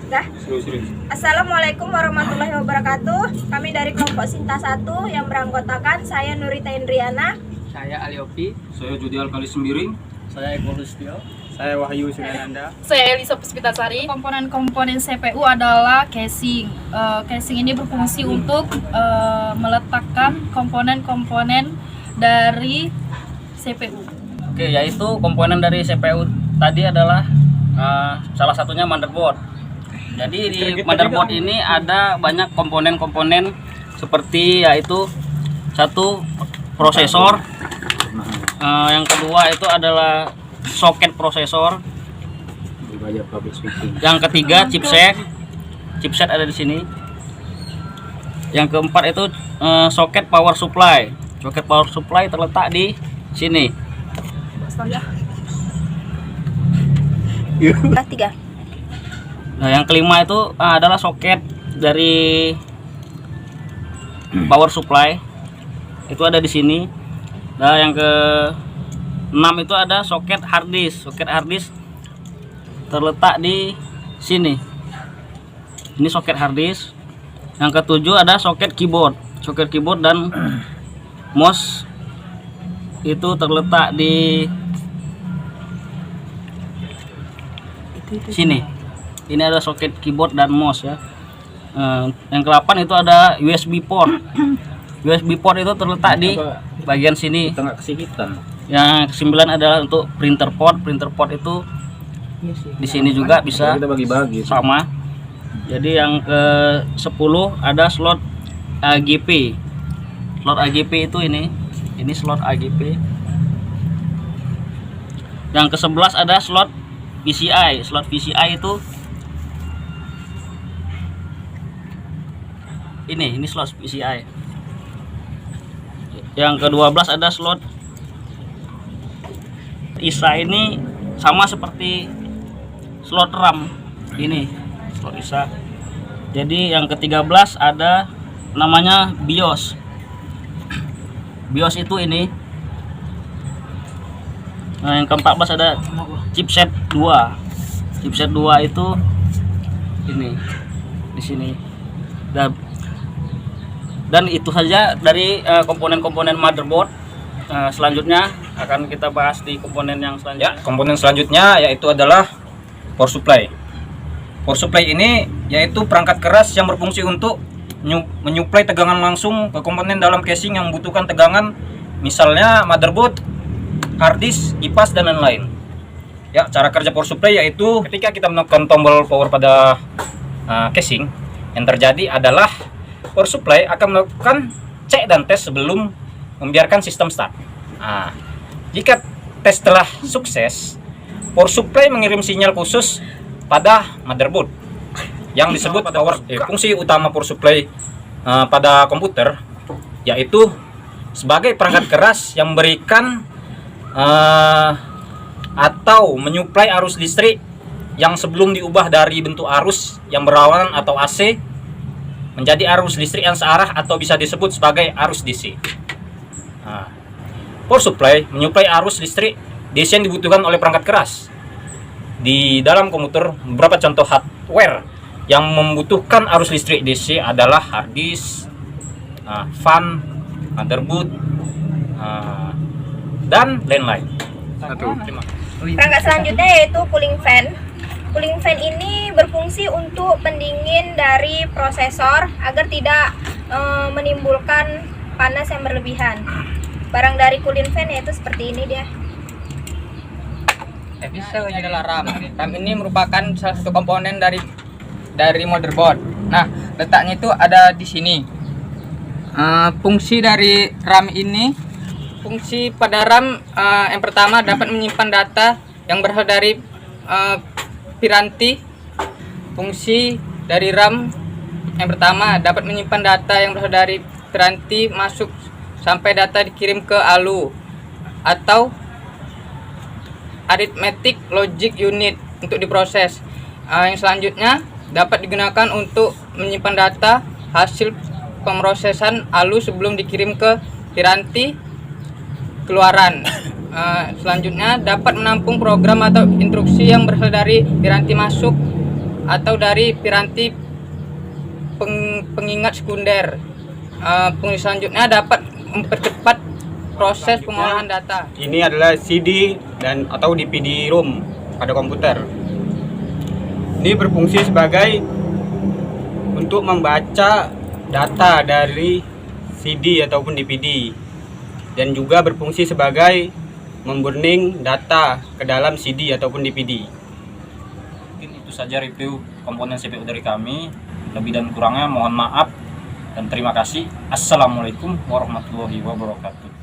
Dah. Assalamualaikum warahmatullahi wabarakatuh. Kami dari kelompok Sinta 1 yang beranggotakan saya Nurita Indriana, saya Aliopi, saya Judi Alkali Sembiring, saya Eko Lustio, saya Wahyu Sudananda, saya Elisa Puspitasari. Komponen-komponen CPU adalah casing. Casing ini berfungsi untuk meletakkan komponen-komponen dari CPU. Oke, yaitu komponen dari CPU tadi adalah salah satunya motherboard. Jadi di motherboard ini ada banyak komponen-komponen seperti yaitu satu prosesor, yang kedua itu adalah soket prosesor, yang ketiga chipset ada di sini, yang keempat itu soket power supply. Soket power supply terletak di sini. Tiga. Nah, yang kelima itu adalah soket dari power supply. Itu ada di sini. Nah, yang ke-6 itu ada soket hard disk. Soket hard disk terletak di sini. Ini soket hard disk. Yang ke-7 ada soket keyboard. Soket keyboard dan mouse itu terletak di sini. Ini ada soket keyboard dan mouse ya. Yang ke-8 itu ada USB port. USB port itu terletak di bagian sini. tengah kesikitan. Yang ke-9 adalah untuk printer port. Printer port itu di sini juga bisa Kita bagi-bagi. sama. Jadi yang ke-10 ada slot AGP. Slot AGP itu ini slot AGP. Yang ke-11 ada slot PCI. Slot PCI itu ini slot PCI. Yang ke-12 ada slot ISA. Ini sama seperti slot RAM. Ini slot ISA. Jadi yang ke-13 ada namanya BIOS. BIOS itu ini. Nah, yang ke-14 ada chipset 2. Chipset 2 itu ini di sini. Dan itu saja dari komponen-komponen motherboard. Selanjutnya akan kita bahas di komponen yang selanjutnya. Ya, komponen selanjutnya yaitu adalah power supply. Power supply ini yaitu perangkat keras yang berfungsi untuk menyuplai tegangan langsung ke komponen dalam casing yang membutuhkan tegangan, misalnya motherboard, hard disk, kipas, dan lain-lain. Ya, cara kerja power supply yaitu ketika kita menekan tombol power pada casing, yang terjadi adalah power supply akan melakukan cek dan tes sebelum membiarkan sistem start. Nah, jika tes telah sukses, power supply mengirim sinyal khusus pada motherboard yang disebut fungsi utama power supply pada komputer yaitu sebagai perangkat keras yang memberikan atau menyuplai arus listrik yang sebelum diubah dari bentuk arus yang berlawanan atau AC menjadi arus listrik yang searah atau bisa disebut sebagai arus DC. Power supply menyuplai arus listrik DC yang dibutuhkan oleh perangkat keras. Di dalam komputer, beberapa contoh hardware yang membutuhkan arus listrik DC adalah hard disk, fan, motherboard, dan lain-lain. Perangkat selanjutnya yaitu cooling fan. Cooling fan ini berfungsi untuk pendingin dari prosesor agar tidak menimbulkan panas yang berlebihan. Barang dari cooling fan yaitu seperti ini dia. Bisa adalah RAM. RAM ini merupakan salah satu komponen dari motherboard. Nah, letaknya itu ada di sini. Fungsi dari RAM ini, fungsi pada RAM yang pertama dapat menyimpan data yang berasal dari piranti. Fungsi dari RAM yang pertama dapat menyimpan data yang berasal dari piranti masuk sampai data dikirim ke ALU atau arithmetic logic unit untuk diproses. Yang selanjutnya dapat digunakan untuk menyimpan data hasil pemrosesan ALU sebelum dikirim ke piranti keluaran. Selanjutnya dapat menampung program atau instruksi yang berasal dari piranti masuk atau dari piranti pengingat sekunder. Fungsi selanjutnya dapat mempercepat proses pengolahan data. Ini adalah CD dan atau DVD-ROM pada komputer. Ini berfungsi sebagai untuk membaca data dari CD ataupun DVD, dan juga berfungsi sebagai memburning data ke dalam CD ataupun DVD. Mungkin itu saja review komponen CPU dari kami. Lebih dan kurangnya mohon maaf dan terima kasih. Assalamualaikum warahmatullahi wabarakatuh.